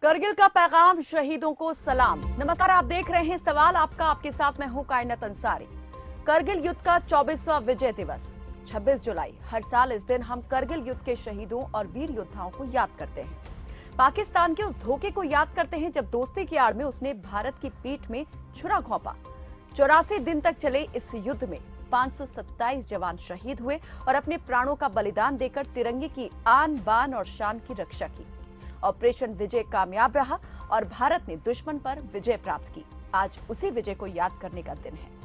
करगिल का पैगाम, शहीदों को सलाम। नमस्कार, आप देख रहे हैं सवाल आपका, आपके साथ मैं हूं कायनात अंसारी। करगिल युद्ध का 24वां विजय दिवस 26 जुलाई। हर साल इस दिन हम करगिल युद्ध के शहीदों और वीर योद्धाओं को याद करते हैं। पाकिस्तान के उस धोखे को याद करते हैं जब दोस्ती की आड़ में उसने भारत की पीठ में छुरा घोंपा। 84 दिन तक चले इस युद्ध में 527 जवान शहीद हुए और अपने प्राणों का बलिदान देकर तिरंगे की आन बान और शान की रक्षा की। ऑपरेशन विजय कामयाब रहा और भारत ने दुश्मन पर विजय प्राप्त की। आज उसी विजय को याद करने का दिन है।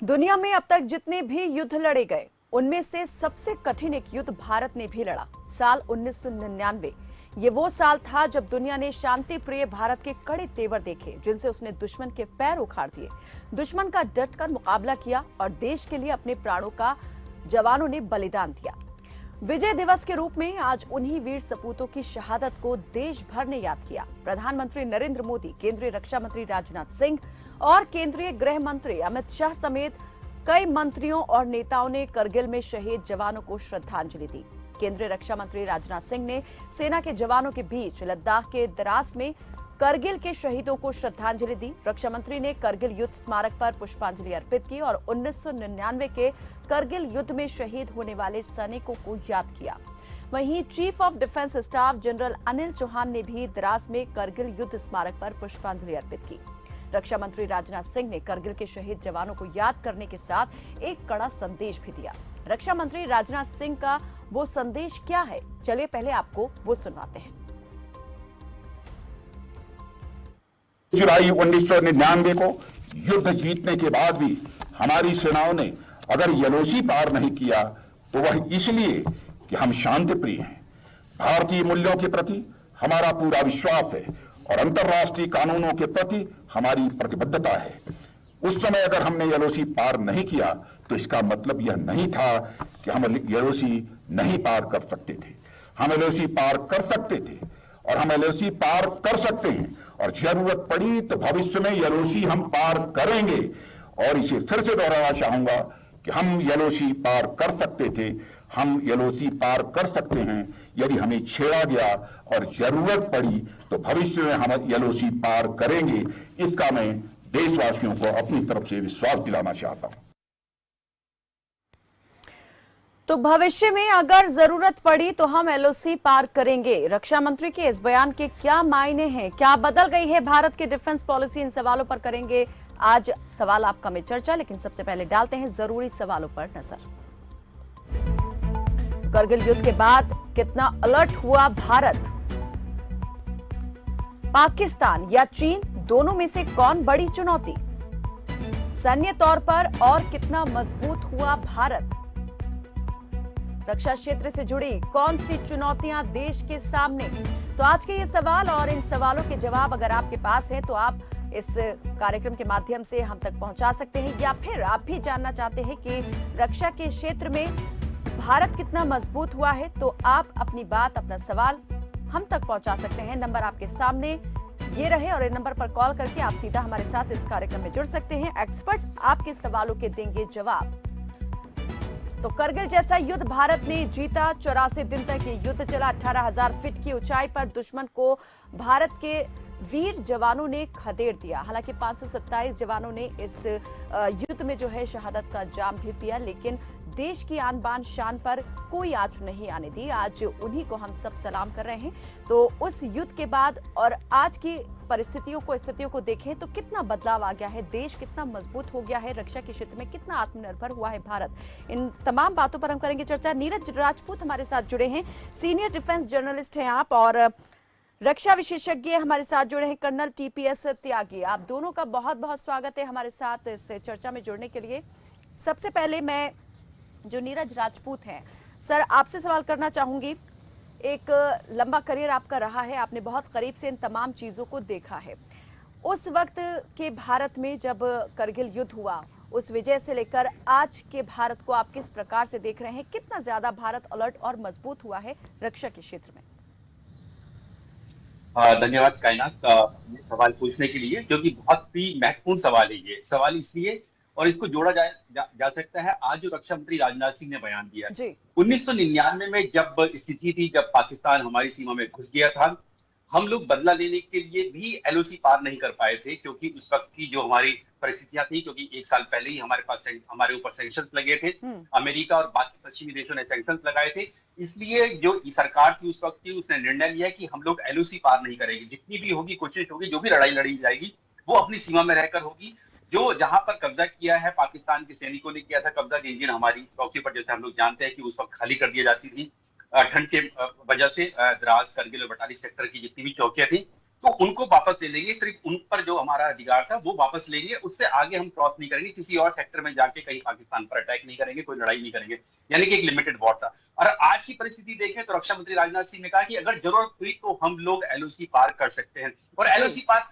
दुनिया में अब तक जितने भी युद्ध लड़े गए उनमें से सबसे कठिन एक युद्ध भारत ने भी लड़ा। साल 1999 ये वो साल था जब दुनिया ने शांति प्रिय भारत के कड़े तेवर देखे, जिनसे उसने दुश्मन के पैर उखाड़ दिए। दुश्मन का डटकर मुकाबला किया और देश के लिए अपने प्राणों का जवानों ने बलिदान दिया। विजय दिवस के रूप में आज उन्हीं वीर सपूतों की शहादत को देश भर ने याद किया। प्रधानमंत्री नरेंद्र मोदी, केंद्रीय रक्षा मंत्री राजनाथ सिंह और केंद्रीय गृह मंत्री अमित शाह समेत कई मंत्रियों और नेताओं ने करगिल में शहीद जवानों को श्रद्धांजलि दी। केंद्रीय रक्षा मंत्री राजनाथ सिंह ने सेना के जवानों के बीच लद्दाख के द्रास में करगिल के शहीदों को श्रद्धांजलि दी। रक्षा मंत्री ने करगिल युद्ध स्मारक पर पुष्पांजलि अर्पित की और 1999 के करगिल युद्ध में शहीद होने वाले सैनिकों को याद किया। वहीं chief of defence staff general Anil Chauhan ने भी द्रास में करगिल युद्ध स्मारक पर पुष्पांजलि अर्पित की। रक्षा मंत्री राजनाथ सिंह ने करगिल के शहीद जवानों को याद करने के साथ एक कड़ा संदेश भी दिया। रक्षा मंत्री राजनाथ सिंह का वो संदेश क्या है, चलिए पहले आपको वो सुनवाते हैं। जुलाई 1999 को युद्ध जीतने के बाद भी हमारी सेनाओं ने अगर यलोसी पार नहीं किया तो वह इसलिए कि हम शांति प्रिय हैं। भारतीय मूल्यों के प्रति हमारा पूरा विश्वास है और अंतर्राष्ट्रीय कानूनों के प्रति हमारी प्रतिबद्धता है। उस समय अगर हमने यलोसी पार नहीं किया तो इसका मतलब यह नहीं था कि हम यलोसी नहीं पार कर सकते थे। हम यलोसी पार कर सकते थे और हम यलोसी पार कर सकते हैं और जरूरत पड़ी तो भविष्य में यलोसी हम पार करेंगे। और इसे फिर से दोहराना चाहूंगा कि हम यलोसी पार कर सकते थे, हम यलोसी पार कर सकते हैं यदि हमें छेड़ा गया और जरूरत पड़ी तो भविष्य में हम यलोसी पार करेंगे। इसका मैं देशवासियों को अपनी तरफ से विश्वास दिलाना चाहता हूं। तो भविष्य में अगर जरूरत पड़ी तो हम एलओसी पार करेंगे। रक्षा मंत्री के इस बयान के क्या मायने हैं, क्या बदल गई है भारत की डिफेंस पॉलिसी, इन सवालों पर करेंगे आज सवाल आपका में चर्चा। लेकिन सबसे पहले डालते हैं जरूरी सवालों पर नजर। करगिल युद्ध के बाद कितना अलर्ट हुआ भारत? पाकिस्तान या चीन, दोनों में से कौन बड़ी चुनौती? सैन्य तौर पर और कितना मजबूत हुआ भारत? रक्षा क्षेत्र से जुड़ी कौन सी चुनौतियां देश के सामने? तो आज के ये सवाल और इन सवालों के जवाब अगर आपके पास है तो आप इस कार्यक्रम के माध्यम से हम तक पहुंचा सकते हैं, या फिर आप भी जानना चाहते हैं कि रक्षा के क्षेत्र में भारत कितना मजबूत हुआ है तो आप अपनी बात, अपना सवाल हम तक पहुंचा सकते हैं। नंबर आपके सामने ये रहे और इन नंबर पर कॉल करके आप सीधा हमारे साथ इस कार्यक्रम में जुड़ सकते हैं। एक्सपर्ट्स आपके सवालों के देंगे जवाब। तो करगिल जैसा युद्ध भारत ने जीता। 84 दिन तक ये युद्ध चला। 18,000 फीट की ऊंचाई पर दुश्मन को भारत के वीर जवानों ने खदेड़ दिया। हालांकि 527 जवानों ने इस युद्ध में जो है शहादत का जाम भी पिया, लेकिन देश की आन बान शान पर कोई आंच नहीं आने दी। आज उन्हीं को हम सब सलाम कर रहे हैं। तो उस युद्ध के बाद और आज की स्थितियों को देखें तो कितना बदलाव आ गया है, देश कितना मजबूत हो गया है, रक्षा के क्षेत्र में कितना आत्मनिर्भर हुआ है भारत। इन तमाम बातों पर हम करेंगे चर्चा। नीरज राजपूत हमारे साथ जुड़े हैं, सीनियर डिफेंस जर्नलिस्ट हैं आप, और रक्षा विशेषज्ञ हमारे साथ जुड़े हैं कर्नल टीपीएस त्यागी। आप दोनों का बहुत बहुत स्वागत है हमारे साथ इस चर्चा में जुड़ने के लिए। सबसे पहले मैं जो नीरज राजपूत हैं, सर आपसे सवाल करना चाहूंगी। एक लंबा करियर आपका रहा है, आपने बहुत करीब से इन तमाम चीजों को देखा है। उस वक्त के भारत में जब करगिल युद्ध हुआ, उस विजय से लेकर आज के भारत को आप किस प्रकार से देख रहे हैं? कितना ज्यादा भारत अलर्ट और मजबूत हुआ है रक्षा के क्षेत्र में? धन्यवाद कायनात, ये सवाल पूछने के लिए, जो कि बहुत ही महत्वपूर्ण सवाल है। ये सवाल इसलिए, और इसको जोड़ा जा सकता है आज जो रक्षा मंत्री राजनाथ सिंह ने बयान दिया। जी। 1999 में जब स्थिति थी, जब पाकिस्तान हमारी सीमा में घुस गया था, हम लोग बदला लेने के लिए भी एलओसी पार नहीं कर पाए थे, क्योंकि उस वक्त की जो हमारी परिस्थितियां थी, क्योंकि एक साल पहले ही हमारे ऊपर सैंक्शंस लगे थे। अमेरिका और बाकी पश्चिमी देशों ने सैंक्शंस लगाए थे। इसलिए जो सरकार थी उस वक्त की, उसने निर्णय लिया कि हम लोग एलओसी पार नहीं करेंगे। जितनी भी होगी कोशिश होगी, जो भी लड़ाई लड़ी जाएगी वो अपनी सीमा में रहकर होगी। जो जहां पर कब्जा किया है पाकिस्तान के सैनिकों ने किया था कब्जा, जिन हमारी चौकी पर, जैसे हम लोग जानते हैं कि उस वक्त खाली कर दी जाती थी ठंड के वजह से, द्रास, करगिल और बटालिक सेक्टर की जितनी भी चौकियां थी, तो उनको वापस ले लेंगे। सिर्फ उन पर जो हमारा अधिकार था वो वापस लेंगे, उससे आगे हम क्रॉस नहीं करेंगे, किसी और सेक्टर में जाके कहीं पाकिस्तान पर अटैक नहीं करेंगे, कोई लड़ाई नहीं करेंगे। यानी कि एक लिमिटेड वॉर था। और आज की परिस्थिति देखें तो रक्षा मंत्री राजनाथ सिंह ने कहा कि अगर जरूरत हुई तो हम लोग एलओसी पार कर सकते हैं, और एलओसी पार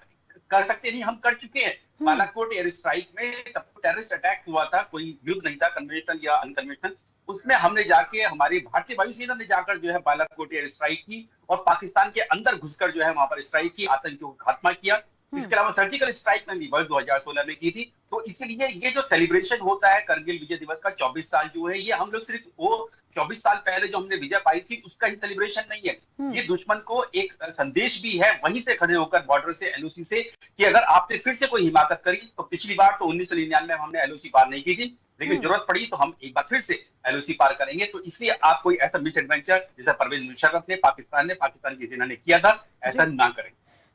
कर सकते नहीं, हम कर चुके हैं। बालाकोट एयर स्ट्राइक में तब टेररिस्ट अटैक हुआ था, कोई युद्ध नहीं था कन्वेंशनल या अनकन्वेंशनल, उसमें हमने जाके, हमारी भारतीय वायुसेना ने जाकर जो है बालाकोट एयर स्ट्राइक की और पाकिस्तान के अंदर घुसकर जो है वहां पर स्ट्राइक की, आतंकियों को खात्मा किया। इसके अलावा सर्जिकल स्ट्राइक में भी वर्ष 2016 में की थी। तो इसलिए ये जो सेलिब्रेशन होता है करगिल विजय दिवस का, 24 साल जो है, ये हम लोग सिर्फ वो 24 साल पहले जो हमने विजय पाई थी उसका ही सेलिब्रेशन नहीं है। ये दुश्मन को एक संदेश भी है वहीं से खड़े होकर, बॉर्डर से, एलओसी से, कि अगर आपने फिर से कोई हिमाकत करी, तो पिछली बार तो 1999 में हमने एलओसी पार नहीं की थी, लेकिन जरूरत पड़ी तो हम एक बार फिर से एलओसी पार करेंगे। तो इसलिए आप कोई ऐसा मिस एडवेंचर जैसा परवेज मुशर्रफ ने, पाकिस्तान की सेना ने किया था, ऐसा ना करें।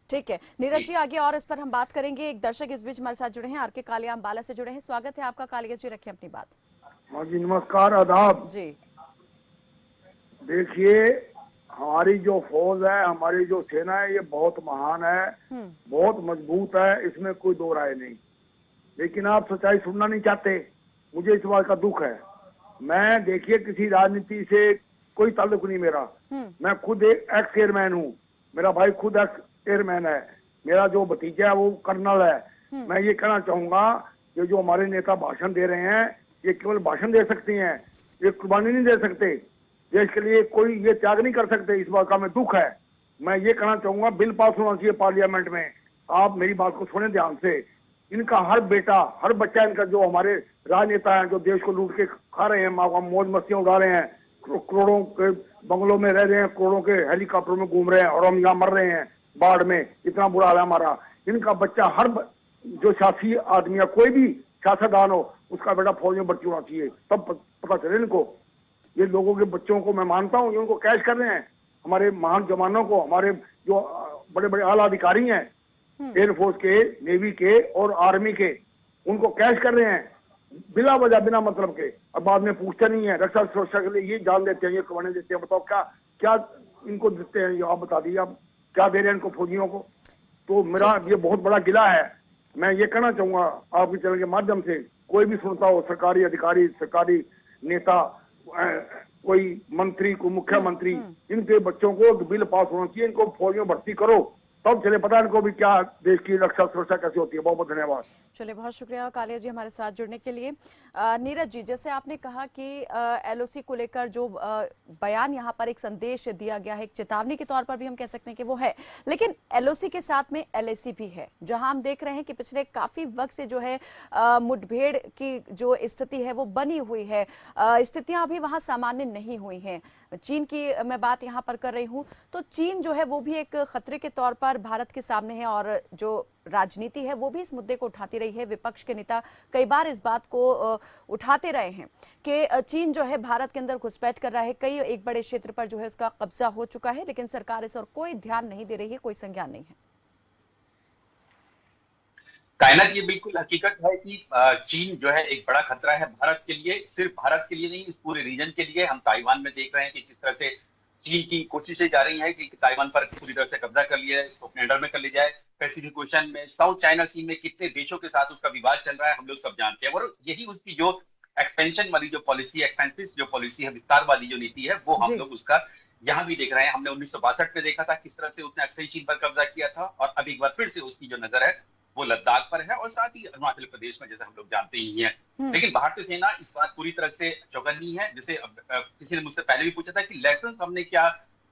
ठीक है नीरज जी, आगे और इस पर हम बात करेंगे। एक दर्शक इस बीच हमारे साथ जुड़े हैं, आरके कालिया अम्बाला से जुड़े हैं। स्वागत है आपका कालिया जी, रखिए अपनी बात। हाँ जी, नमस्कार, आदाब जी। देखिए, हमारी जो फौज है, हमारी जो सेना है, ये बहुत महान है, बहुत मजबूत है, इसमें कोई दो राय नहीं। लेकिन आप सच्चाई सुनना नहीं चाहते, मुझे इस बात का दुख है। मैं, देखिए, किसी राजनीति से कोई ताल्लुक नहीं मेरा। मैं खुद एक एक्स एयरमैन हूँ, मेरा भाई खुद एक्स एयरमैन है, मेरा जो भतीजा है वो कर्नल है। मैं ये कहना चाहूंगा, ये जो हमारे नेता भाषण दे रहे हैं, ये केवल भाषण दे सकते हैं, ये कुर्बानी नहीं दे सकते, देश के लिए कोई ये त्याग नहीं कर सकते। इस बात का मैं दुख है। मैं ये कहना चाहूंगा, बिल पास होना चाहिए पार्लियामेंट में। आप मेरी बात को सुने ध्यान से। इनका हर बेटा, हर बच्चा, इनका जो हमारे राजनेता हैं, जो देश को लूट के खा रहे हैं, मौज मस्तियां उड़ा रहे हैं, करोड़ों के बंगलों में रह रहे हैं, करोड़ों के हेलीकॉप्टर में घूम रहे हैं, और हम यहाँ मर रहे हैं बाढ़ में, इतना बुरा हाल है हमारा। इनका बच्चा, हर जो शासी आदमी है, कोई भी सियासतदान हो, उसका बेटा फौज में भर्ती होना चाहिए, तब पता चले इनको। ये लोगों के बच्चों को मैं मानता हूँ, उनको कैश कर रहे हैं, हमारे महान जवानों को, हमारे जो बड़े बड़े आला अधिकारी हैं एयरफोर्स के, नेवी के और आर्मी के, उनको कैश कर रहे हैं बिना वजह, बिना मतलब के, और बाद में पूछते नहीं है। रक्षा सुरक्षा के लिए ये जान देते हैं, ये कुर्बानी देते हैं। बताओ क्या क्या इनको देते हैं, ये आप बता दीजिए, आप क्या दे रहे हैं इनको, फौजियों को। तो मेरा ये बहुत बड़ा गिला है। मैं ये कहना चाहूंगा आपके चैनल के माध्यम से, कोई भी सुनता हो, सरकारी अधिकारी, सरकारी नेता, कोई मंत्री, कोई मुख्यमंत्री, इनके बच्चों को बिल पास होना चाहिए, इनको फौज में भर्ती करो, तब चले पता इनको भी क्या देश की रक्षा सुरक्षा कैसे होती है। बहुत बहुत धन्यवाद। चलिए, बहुत शुक्रिया कालिया जी हमारे साथ जुड़ने के लिए। नीरज जी, जैसे आपने कहा कि एलओसी को लेकर जो बयान यहाँ पर एक संदेश दिया गया है, एक चेतावनी के तौर पर भी हम कह सकते हैं कि वो है, लेकिन एलओसी के साथ में एलएसी भी है, जहां हम देख रहे हैं कि पिछले काफी वक्त से जो है मुठभेड़ की जो स्थिति है वो बनी हुई है। स्थितियां अभी वहां सामान्य नहीं हुई हैं। चीन की मैं बात यहाँ पर कर रही हूँ, तो चीन जो है वो भी एक खतरे के तौर पर भारत के सामने है, और जो राजनीति है वो भी इस मुद्दे को उठाती रही है। विपक्ष के नेता कई बार इस बात को उठाते रहे हैं कि चीन जो है भारत के अंदर घुसपैठ कर रहा है, कई एक बड़े क्षेत्र पर जो है उसका कब्जा हो चुका है, लेकिन सरकार इस और कोई ध्यान नहीं दे रही है, कोई संज्ञान नहीं है। कायनात, ये बिल्कुल हकीकत है कि चीन जो है एक बड़ा खतरा है भारत के लिए, सिर्फ भारत के लिए नहीं, इस पूरे रीजन के लिए। हम ताइवान में देख रहे हैं कि किस तरह से चीन की कोशिशें जा रही हैं कि ताइवान पर पूरी तरह से कब्जा कर लिया है, इसको अपने अंडर में कर लिया जाए। पैसिफिक ओशन में, साउथ चाइना सी में कितने देशों के साथ उसका विवाद चल रहा है, हम लोग सब जानते हैं। और यही उसकी जो एक्सपेंशन वाली जो पॉलिसी, एक्सपेंसिव जो पॉलिसी है, विस्तार वाली जो नीति है, वो हम लोग उसका यहाँ भी देख रहे हैं, हमने 1962 में देखा था किस तरह से उसने अक्सई चीन पर कब्जा किया था, और अब एक बार फिर से उसकी जो नजर है वो लद्दाख पर है, और साथ ही अरुणाचल प्रदेश में, जैसे हम लोग जानते ही हैं। लेकिन भारतीय सेना इस बार पूरी तरह से चौकन्नी है। जैसे किसी ने मुझसे पहले भी पूछा था कि लेसन हमने क्या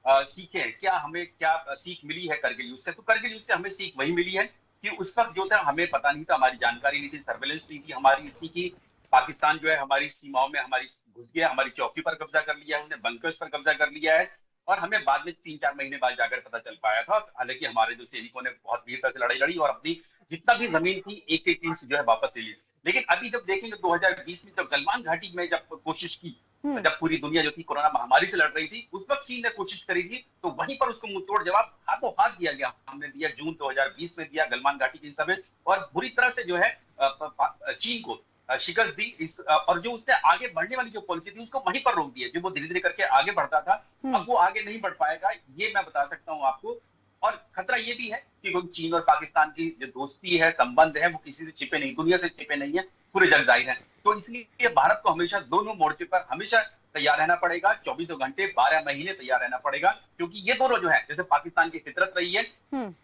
सीखे हैं, क्या हमें क्या सीख मिली है करगिल युद्ध से, तो करगिल युद्ध से हमें सीख वही मिली है कि उस वक्त जो था हमें पता नहीं था, हमारी जानकारी नहीं थी, सर्वेलेंस नहीं थी हमारी इतनी की पाकिस्तान जो है हमारी सीमाओं में हमारी घुस गया, हमारी चौकी पर कब्जा कर लिया है, उसने बंकर्स पर कब्जा कर लिया है, और हमें बाद में 3-4 महीने बाद जाकर पता चल पाया था। हालांकि हमारे जो सैनिकों ने बहुत वीरता से लड़ाई लड़ी और अपनी जितना भी जमीन थी एक एक इंच जो है वापस ले ली। लेकिन अभी जब देखेंगे 2020 में जब गलवान घाटी में जब कोशिश की, जब पूरी दुनिया जो थी कोरोना महामारी से लड़ रही थी, उस वक्त चीन ने कोशिश करी थी, तो वहीं पर उसको मुंहतोड़ जवाब हाथों हाथ दिया गया। हमने दिया जून 2020 में दिया गलवान घाटी के हिंसा में, और बुरी तरह से जो है चीन को शिकस्त दी। इस और जो उसने आगे बढ़ने वाली जो पॉलिसी थी उसको वहीं पर रोक दिया। जो वो धीरे धीरे करके आगे बढ़ता था, अब वो आगे नहीं बढ़ पाएगा, ये मैं बता सकता हूं आपको। और खतरा ये भी है कि चीन और पाकिस्तान की जो दोस्ती है, संबंध है, वो किसी से छिपे नहीं, दुनिया से छिपे नहीं है, पूरे जग जाहिर है। तो इसलिए भारत को हमेशा दोनों मोर्चे पर हमेशा तैयार रहना पड़ेगा, 24 घंटे 12 महीने तैयार रहना पड़ेगा, क्योंकि ये दोनों जो है, जैसे पाकिस्तान की फितरत रही है,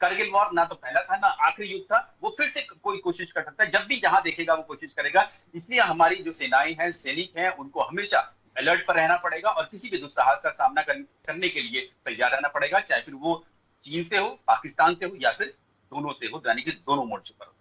करगिल वॉर ना तो पहला था ना आखिरी युद्ध था, वो फिर से कोई कोशिश कर सकता है, जब भी जहां देखेगा वो कोशिश करेगा। इसलिए हमारी जो सेनाएं हैं, सैनिक हैं, उनको हमेशा अलर्ट पर रहना पड़ेगा और किसी भी दुस्साहस का सामना करने के लिए तैयार रहना पड़ेगा, चाहे फिर वो चीन से हो, पाकिस्तान से हो, या फिर दोनों से हो, यानी कि दोनों मोर्चे पर हो।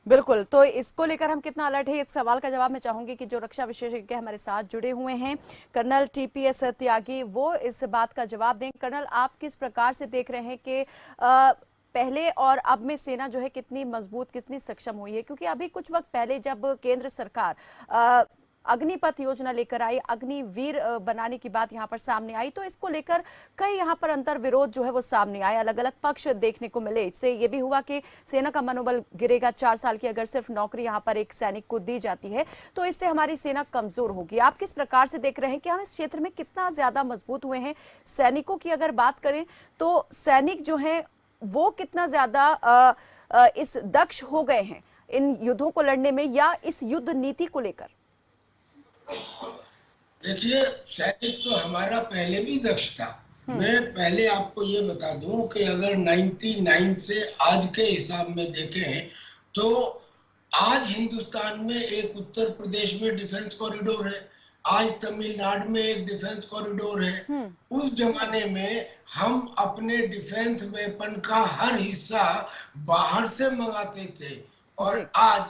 बिल्कुल, तो इसको लेकर हम कितना अलर्ट है, इस सवाल का जवाब मैं चाहूंगी कि जो रक्षा विशेषज्ञ हमारे साथ जुड़े हुए हैं, कर्नल टीपीएस त्यागी, वो इस बात का जवाब दें। कर्नल, आप किस प्रकार से देख रहे हैं कि पहले और अब में सेना जो है कितनी मजबूत, कितनी सक्षम हुई है? क्योंकि अभी कुछ वक्त पहले जब केंद्र सरकार अग्निपथ योजना लेकर आई, अग्निवीर बनाने की बात यहाँ पर सामने आई, तो इसको लेकर कई यहाँ पर अंतर विरोध जो है वो सामने आए, अलग अलग पक्ष देखने को मिले। इससे ये भी हुआ कि सेना का मनोबल गिरेगा। 4 साल की अगर सिर्फ नौकरी यहाँ पर एक सैनिक को दी जाती है तो इससे हमारी सेना कमजोर होगी। आप किस प्रकार से देख रहे हैं कि हम इस क्षेत्र में कितना ज्यादा मजबूत हुए हैं? सैनिकों की अगर बात करें तो सैनिक जो है वो कितना ज्यादा इस दक्ष हो गए हैं इन युद्धों को लड़ने में, या इस युद्ध नीति को लेकर? देखिए, सैनिक तो हमारा पहले भी दक्ष था। मैं पहले आपको ये बता दूं कि अगर 99 से आज के हिसाब में देखें तो आज हिंदुस्तान में एक उत्तर प्रदेश में डिफेंस कॉरिडोर है, आज तमिलनाडु में एक डिफेंस कॉरिडोर है। उस जमाने में हम अपने डिफेंस वेपन का हर हिस्सा बाहर से मंगाते थे, और आज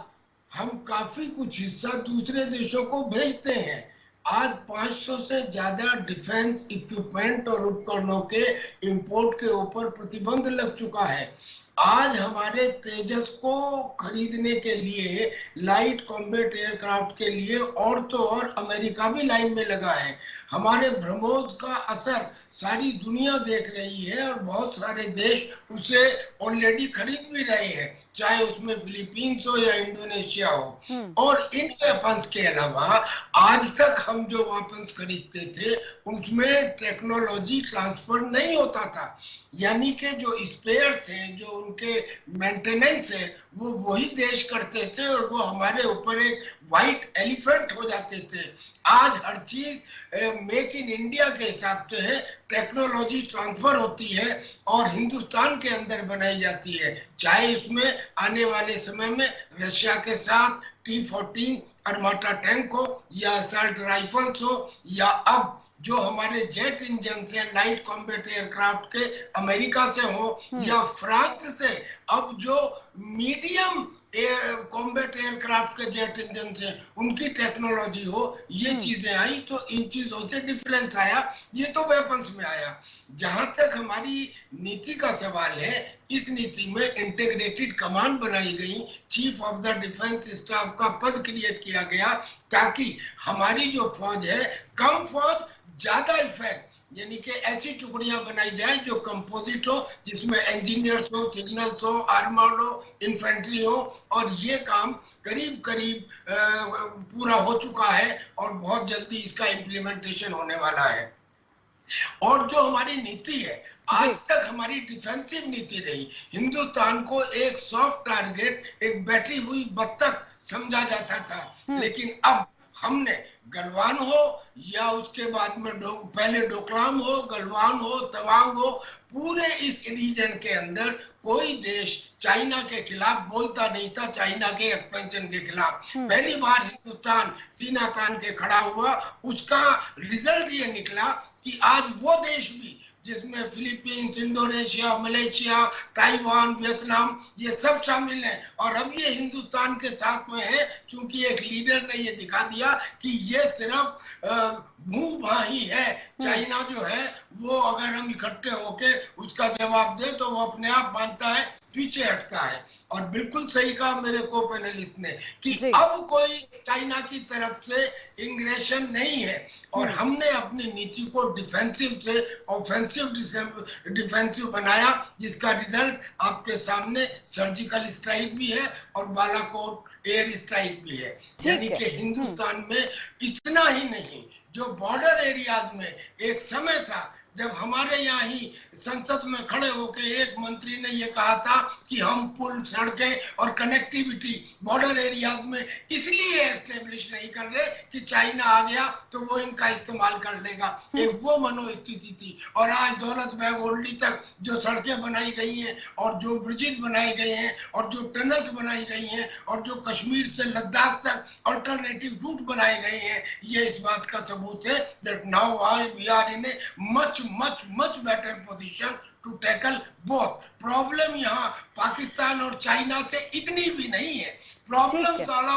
हम काफी कुछ हिस्सा दूसरे देशों को भेजते हैं। आज 500 से ज्यादा डिफेंस इक्विपमेंट और उपकरणों के इंपोर्ट के ऊपर प्रतिबंध लग चुका है। आज हमारे तेजस को खरीदने के लिए, लाइट कॉम्बैट एयरक्राफ्ट के लिए और तो और अमेरिका भी लाइन में लगा है। हमारे ब्रह्मोस का असर सारी दुनिया देख रही है और बहुत सारे देश उसे ऑलरेडी खरीद भी रहे हैं, चाहे उसमें फिलीपींस हो या इंडोनेशिया हो। और इन वेपन्स के अलावा आज तक हम जो वेपन्स खरीदते थे उसमें टेक्नोलॉजी ट्रांसफर नहीं होता था, यानी कि जो स्पेयर्स हैं, जो उनके मेंटेनेंस है, वो वही देश करते थे और वो हमारे ऊपर एक व्हाइट एलिफेंट हो जाते थे। आज हर चीज मेक इन इंडिया के हिसाब से है, टेक्नोलॉजी ट्रांसफर होती है और हिंदुस्तान के अंदर बनाई जाती है, चाहे इसमें आने वाले समय में रशिया के साथ T-14 अर्माटा टैंक हो या असल्ट राइफल्स हो, या अब जो हमारे जेट इंजन से लाइट कॉम्बैट एयरक्राफ्ट के अमेरिका से हो, या फ्रांस से अब जो मीडियम कॉम्बैट एयरक्राफ्ट के जेट इंजन से उनकी टेक्नोलॉजी हो, ये चीजें आई तो इन चीजों से डिफरेंस आया। ये तो वेपन्स में आया। जहां तक हमारी नीति का सवाल है, इस नीति में इंटीग्रेटेड कमांड बनाई गई, chief of the defence staff का पद क्रिएट किया गया, ताकि हमारी जो फौज है, कम फौज ज्यादा इफेक्ट, यानी कि ऐसी टुकड़ियां बनाई जाए जो कंपोजिट हो, जिसमें इंजीनियर्स हो, सिग्नल्स हो, आर्मर्ड हो, इन्फेंट्री हो, और ये काम करीब करीब पूरा हो चुका है और बहुत जल्दी इसका इम्प्लीमेंटेशन होने वाला है। और जो हमारी नीति है, आज तक हमारी डिफेंसिव नीति रही। हिंदुस्तान को एक सॉफ्ट टारगेट, एक बैठी हुई बत्तख समझा जाता था, लेकिन अब हमने गलवान हो या उसके बाद में पहले डोकलाम हो, गलवान हो, तवांग हो, पूरे इस रीजन के अंदर कोई देश चाइना के खिलाफ बोलता नहीं था, चाइना के एक्सपेंशन के खिलाफ। पहली बार हिंदुस्तान सीना तान के खड़ा हुआ। उसका रिजल्ट ये निकला कि आज वो देश भी जिसमें Philippines, Indonesia, Malaysia, Taiwan, Vietnam ये सब शामिल हैं, और अब ये हिंदुस्तान के साथ में है, क्योंकि एक लीडर ने ये दिखा दिया कि ये सिर्फ मुंह भाही है। चाइना जो है वो अगर हम इकट्ठे होके उसका जवाब दे तो वो अपने आप मानता है, पीछे हटता है। और बिल्कुल सही कहा मेरे को पैनलिस्ट ने कि अब कोई चाइना की तरफ से इंग्रेशन नहीं है, और हमने अपनी नीति को डिफेंसिव से ऑफेंसिव डिफेंसिव बनाया, जिसका रिजल्ट आपके सामने सर्जिकल स्ट्राइक भी है और बालाकोट एयर स्ट्राइक भी है। यानी कि हिंदुस्तान में इतना ही नहीं, जो बॉर्डर एरियाज में एक समय था जब हमारे यहाँ ही संसद में खड़े होकर एक मंत्री ने ये कहा था कि हम पुल, सड़कें और कनेक्टिविटी बॉर्डर एरियाज में इसलिए एस्टेब्लिश नहीं कर रहे कि चाइना आ गया तो वो इनका इस्तेमाल कर लेगा। एक वो मनोस्थिति थी। और आज दौलत बेग ओल्डी तक जो सड़कें बनाई गई हैं और जो ब्रिजेज बनाए गए हैं और जो टनल्स बनाई गई हैं और जो कश्मीर से लद्दाख तक अल्टरनेटिव रूट बनाए गए हैं, ये इस बात का सबूत है that now we are in a much better position to tackle both. Problem यहाँ पाकिस्तान और चाइना से इतनी भी नहीं है। प्रॉब्लम साला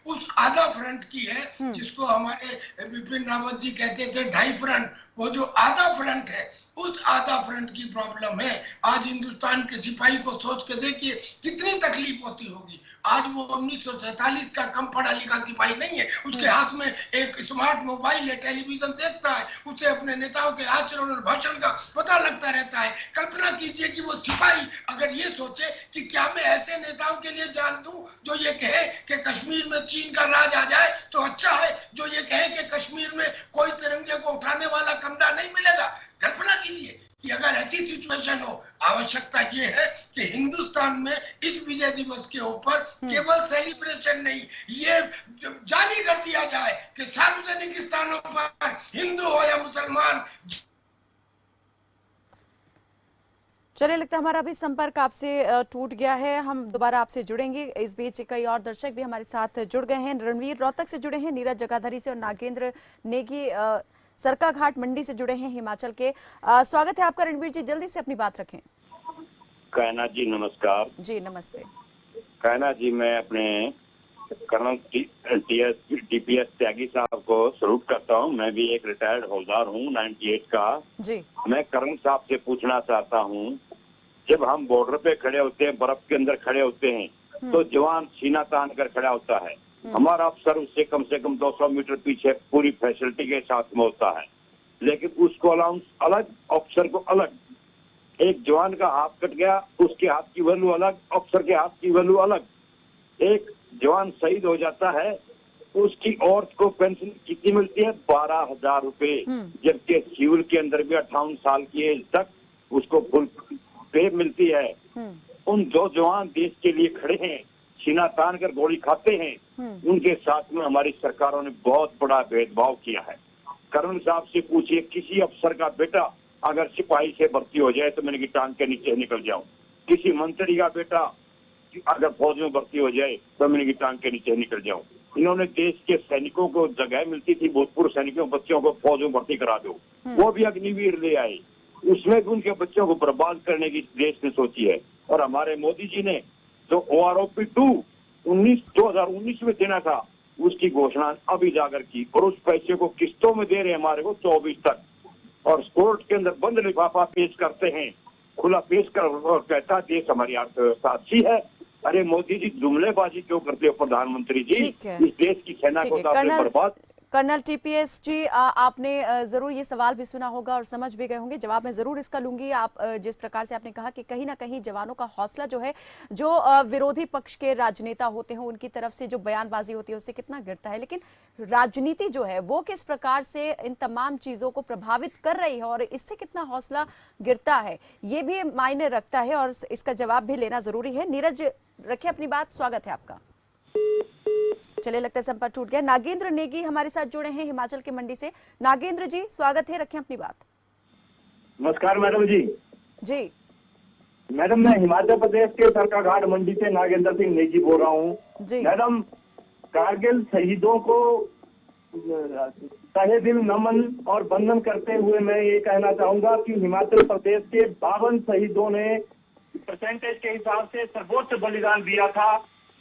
उस आधा फ्रंट की है जिसको हमारे बिपिन रावत जी कहते थे ढाई फ्रंट। वो जो आधा फ्रंट है, उस आधा फ्रंट की प्रॉब्लम है। आज हिंदुस्तान के सिपाही को सोच के देखिए कितनी तकलीफ होती होगी। आज वो 1947 का कम पढ़ा लिखा सिपाही नहीं है, उसके हाथ में एक स्मार्ट मोबाइल है, टेलीविजन देखता है, उसे अपने नेताओं के आचरण और भाषण का पता लगता रहता है। कल्पना कीजिए कि वो सिपाही अगर ये सोचे कि क्या मैं ऐसे नेताओं के लिए जान दूं जो ये कहे कि कश्मीर में चीन का राज आ जाए तो अच्छा है, जो ये कहे कि कश्मीर में कोई तिरंगे को उठाने वाला कंधा नहीं मिलेगा। कल्पना कीजिए कि अगर ऐसी सिचुएशन हो, आवश्यकता ये है कि हिंदुस्तान में इस विजय दिवस के ऊपर केवल सेलिब्रेशन नहीं, ये जारी कर दिया जाए कि सार्वजनिक स्थानों पर हिंदू हो या मुसलमान। चलिए, लगता है हमारा भी संपर्क आपसे टूट गया है। हम दोबारा आपसे जुड़ेंगे। इस बीच कई और दर्शक भी हमारे साथ जुड़ गए हैं। रणवीर रोहतक से जुड़े हैं, नीरज जगाधरी से और नागेंद्र नेगी सरकाघाट मंडी से जुड़े हैं हिमाचल के। स्वागत है आपका रणवीर जी, जल्दी से अपनी बात रखें। कायनाथ जी नमस्कार। जी नमस्ते। कायनाथ जी, मैं अपने कर्नल DPS त्यागी साहब को सल्यूट करता हूं। मैं भी एक रिटायर्ड हौलदार हूं 98 का जी। मैं कर्नल साहब से पूछना चाहता हूं, जब हम बॉर्डर पे खड़े होते हैं, बर्फ के अंदर खड़े होते हैं, तो जवान सीना तान कर खड़ा होता है। हमारा अफसर उससे कम से कम 200 मीटर पीछे पूरी फैसिलिटी के साथ में होता है, लेकिन उसको अलाउंस अलग, अफसर को अलग। एक जवान का हाथ कट गया, उसके हाथ की वैल्यू अलग, अफसर के हाथ की वैल्यू अलग। एक जवान शहीद हो जाता है, उसकी औरत को पेंशन कितनी मिलती है? 12,000 रुपए, जबकि सिविल के अंदर भी 58 साल की एज तक उसको फुल पे मिलती है। उन दो जवान देश के लिए खड़े हैं, सीना तान कर गोली खाते हैं, उनके साथ में हमारी सरकारों ने बहुत बड़ा भेदभाव किया है। कर्नल साहब से पूछिए, किसी अफसर का बेटा अगर सिपाही से भर्ती हो जाए तो मैंने की टांग के नीचे निकल जाऊं। किसी मंत्री का बेटा अगर फौज में भर्ती हो जाए तो मैंने की टांग के नीचे निकल जाऊं। इन्होंने देश के सैनिकों को जगह मिलती थी, भूतपूर्व सैनिकों बच्चों को फौज में भर्ती करा दो, वो भी अग्निवीर ले आए, उसमें भी उनके बच्चों को बर्बाद करने की देश ने सोची है। और हमारे मोदी जी ने जो OROP 2 2019 में देना था, उसकी घोषणा अभी जाकर की, और उस पैसे को किस्तों में दे रहे हैं हमारे को 24 तक। और कोर्ट के अंदर बंद लिफाफा पेश करते हैं, खुला पेश कर और कहता देश हमारी अर्थव्यवस्था अच्छी है। अरे मोदी जी, जुमलेबाजी क्यों करते हो प्रधानमंत्री जी? इस देश की सेना को बर्बाद। कर्नल TPS जी, आपने जरूर ये सवाल भी सुना होगा और समझ भी गए होंगे। जवाब मैं जरूर इसका लूंगी। आप जिस प्रकार से आपने कहा कि कहीं ना कहीं जवानों का हौसला जो है, जो विरोधी पक्ष के राजनेता होते हैं उनकी तरफ से जो बयानबाजी होती है उससे कितना गिरता है, लेकिन राजनीति जो है वो किस प्रकार से इन तमाम चीजों को प्रभावित कर रही है और इससे कितना हौसला गिरता है, ये भी मायने रखता है और इसका जवाब भी लेना जरूरी है। नीरज, रखिए अपनी बात। स्वागत है आपका। चलिए, लगता है संपर्क टूट गया। नागेंद्र नेगी हमारे साथ जुड़े हैं हिमाचल के मंडी से। नागेंद्र जी, स्वागत है, रखें अपनी बात। नमस्कार मैडम जी। जी मैडम, मैं हिमाचल प्रदेश के सरकाघाट मंडी से नागेंद्र सिंह नेगी बोल रहा हूँ। मैडम, कारगिल शहीदों को तहे दिल नमन और वंदन करते हुए मैं ये कहना चाहूंगा कि हिमाचल प्रदेश के 52 शहीदों ने परसेंटेज के हिसाब से सर्वोच्च बलिदान दिया था।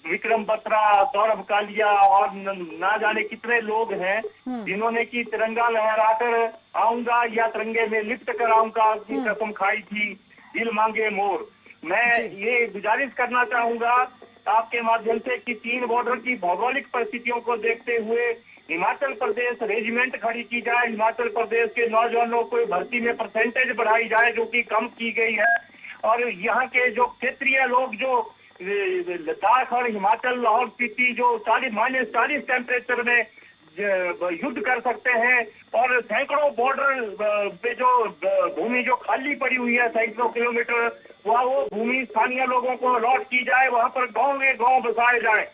विक्रम बत्रा, सौरभ कालिया और ना जाने कितने लोग हैं जिन्होंने की तिरंगा लहराकर आऊंगा या तिरंगे में लिप्त कराऊंगा की कसम खाई थी, दिल मांगे मोर। मैं ये गुजारिश करना चाहूंगा आपके माध्यम से कि 3 बॉर्डर की भौगोलिक परिस्थितियों को देखते हुए हिमाचल प्रदेश रेजिमेंट खड़ी की जाए, हिमाचल प्रदेश के नौजवानों को भर्ती में परसेंटेज बढ़ाई जाए जो कि कम की गई है, और यहाँ के जो क्षेत्रीय लोग जो लद्दाख और हिमाचल लाहौल स्पीति जो -40 टेम्परेचर में युद्ध कर सकते हैं, और सैकड़ों बॉर्डर पे जो भूमि जो खाली पड़ी हुई है सैकड़ों किलोमीटर, वहाँ वो भूमि स्थानीय लोगों को अलॉट की जाए, वहाँ पर गांव बसाए जाए।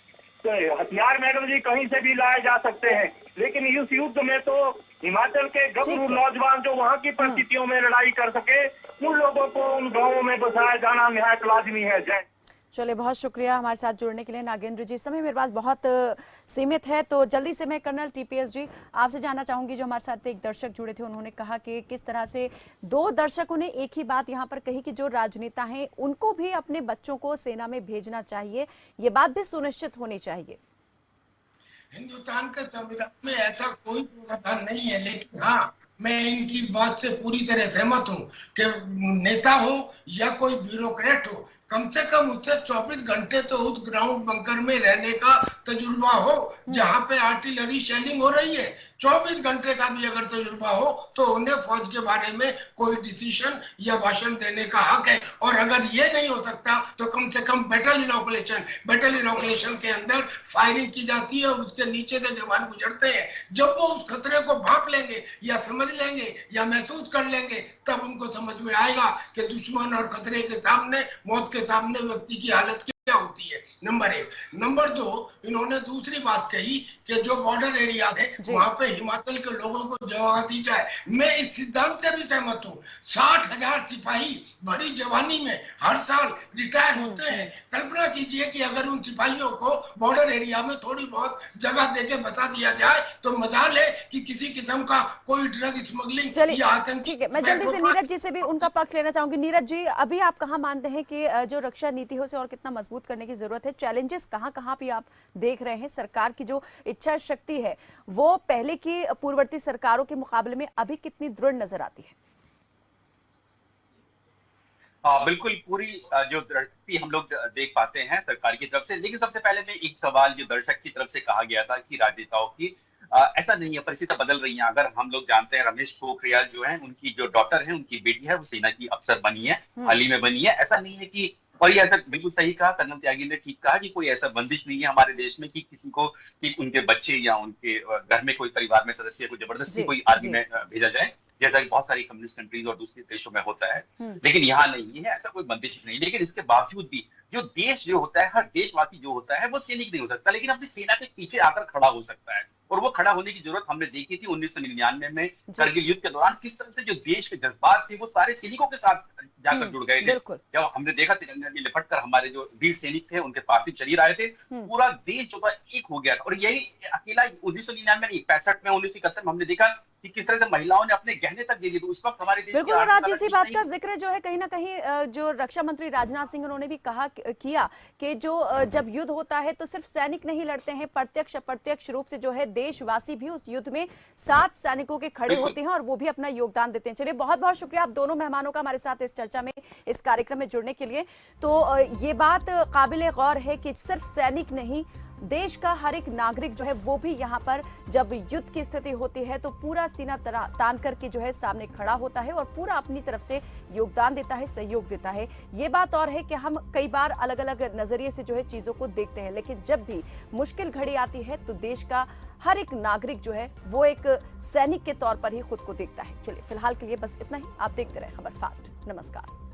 तो हथियार मैडम जी कहीं से भी लाए जा सकते हैं, लेकिन इस युद्ध में तो हिमाचल के गबरू नौजवान जो वहाँ की परिस्थितियों में लड़ाई कर सके, उन लोगों को उन गाँवों में बसाया जाना निहायत लाजमी है। जय। चलिए, बहुत शुक्रिया हमारे साथ जुड़ने के लिए नागेंद्र जी। समय मेरे पास बहुत सीमित है, तो जल्दी से मैं कर्नल टीपीएस जी आपसे जानना चाहूंगी। जो हमारे साथ एक दर्शक जुड़े थे, उन्होंने कहा कि किस तरह से 2 दर्शकों ने एक ही बात यहाँ पर कही कि जो राजनेता हैं उनको भी अपने बच्चों को सेना में भेजना चाहिए, ये बात भी सुनिश्चित होनी चाहिए। हिंदुस्तान के संविधान में ऐसा कोई प्रावधान नहीं है, लेकिन हाँ, मैं इनकी बात से पूरी तरह सहमत हूँ कि नेता हो या कोई ब्यूरोक्रेट हो, कम से कम उससे 24 घंटे तो उस ग्राउंड बंकर में रहने का तजुर्बा हो जहाँ पे आर्टिलरी शेलिंग हो रही है। 24 घंटे का भी अगर तजुर्बा हो तो उन्हें फौज के बारे में कोई डिसीजन या भाषण देने का हक है। और अगर ये नहीं हो सकता तो कम से कम बैटल इनोकुलेशन के अंदर फायरिंग की जाती है और उसके नीचे से जवान गुजरते हैं। जब वो उस खतरे को भांप लेंगे या समझ लेंगे या महसूस कर लेंगे, तब उनको समझ में आएगा कि दुश्मन और खतरे के सामने, मौत के सामने व्यक्ति की हालत क्या होती है। नंबर 1। नंबर 2, इन्होंने दूसरी बात कही कि जो बॉर्डर एरिया है वहां पे हिमाचल के लोगों को जगह दी जाए। मैं इस सिद्धांत से भी सहमत हूँ। 60,000 सिपाही भरी जवानी में हर साल रिटायर होते हैं। कल्पना कीजिए कि अगर उन सिपाहियों को बॉर्डर एरिया में थोड़ी बहुत जगह देके बता दिया जाए तो मजाल है कि किसी किस्म का कोई ड्रग स्मगलिंग या आतंकी। ठीक है, मैं जल्दी से नीरज जी से भी उनका पक्ष लेना चाहूंगी। नीरज जी, अभी आप कहाँ मानते हैं कि जो रक्षा नीति हो से और कितना मजबूत करने की जरूरत है? चैलेंजेस कहाँ भी आप देख रहे हैं? सरकार की जो इच्छा शक्ति है वो पहले की पूर्ववर्ती सरकारों के मुकाबले में अभी कितनी दृढ़ नजर आती है? बिल्कुल पूरी जो दृष्टि हम लोग देख पाते हैं सरकार की तरफ से। लेकिन सबसे पहले मैं एक सवाल जो दर्शक की तरफ से कहा गया था कि राजनेताओं की ऐसा नहीं है, परिस्थितियां बदल रही हैं। अगर हम लोग जानते हैं रमेश पोखरियाल जो है, उनकी जो डॉटर है, उनकी बेटी है, वो सेना की अफसर बनी है, हाल ही में बनी है। ऐसा नहीं है कि, और ये ऐसा बिल्कुल सही कहा कर्नल त्यागी ने, ठीक कहा कि कोई ऐसा बंदिश नहीं है हमारे देश में कि किसी को कि उनके बच्चे या उनके घर में कोई परिवार में सदस्य को जबरदस्ती कोई आर्मी में भेजा जाए, जैसा कि बहुत सारी कम्युनिस्ट कंट्रीज और दूसरे देशों में होता है। लेकिन यहाँ नहीं है, ऐसा कोई बंदिश नहीं। लेकिन इसके बावजूद भी जो देश जो होता है, हर देशवासी जो होता है वो सैनिक नहीं हो सकता, लेकिन अपनी सेना के पीछे आकर खड़ा हो सकता है। और वो खड़ा होने की जरूरत हमने देखी थी 1999 में करगिल युद्ध के दौरान। किस तरह से जो देश के जज्बात थे वो सारे सैनिकों के साथ जाकर जुड़ गए थे। जब हमने देखा तिरंगे में लिपट कर हमारे जो वीर सैनिक थे उनके पार्थिव शरीर आए थे, पूरा देश जो था एक हो गया था। और यही अकेला 1999 में, 65 में, 1971 में हमने देखा कि किस तरह से महिलाओं ने अपने गहने तक दे दिए। तो उस वक्त हमारे देश बिल्कुल, और आज इसी बात का जिक्र जो है कहीं ना कहीं जो रक्षा मंत्री राजनाथ सिंह उन्होंने भी किया कि जो जब युद्ध होता है तो सिर्फ सैनिक नहीं लड़ते हैं, प्रत्यक्ष अप्रत्यक्ष रूप से जो है देशवासी भी उस युद्ध में साथ सैनिकों के खड़े होते हैं और वो भी अपना योगदान देते हैं। चलिए, बहुत बहुत शुक्रिया आप दोनों मेहमानों का हमारे साथ इस चर्चा में, इस कार्यक्रम में जुड़ने के लिए। तो ये बात काबिले गौर है कि सिर्फ सैनिक नहीं, देश का हर एक नागरिक जो है वो भी यहाँ पर जब युद्ध की स्थिति होती है तो पूरा सीना तान करके जो है सामने खड़ा होता है और पूरा अपनी तरफ से योगदान देता है, सहयोग देता है। ये बात और है कि हम कई बार अलग अलग नजरिए से जो है चीजों को देखते हैं, लेकिन जब भी मुश्किल घड़ी आती है तो देश का हर एक नागरिक जो है वो एक सैनिक के तौर पर ही खुद को देखता है। चलिए, फिलहाल के लिए बस इतना ही। आप देखते रहे खबर फास्ट। नमस्कार।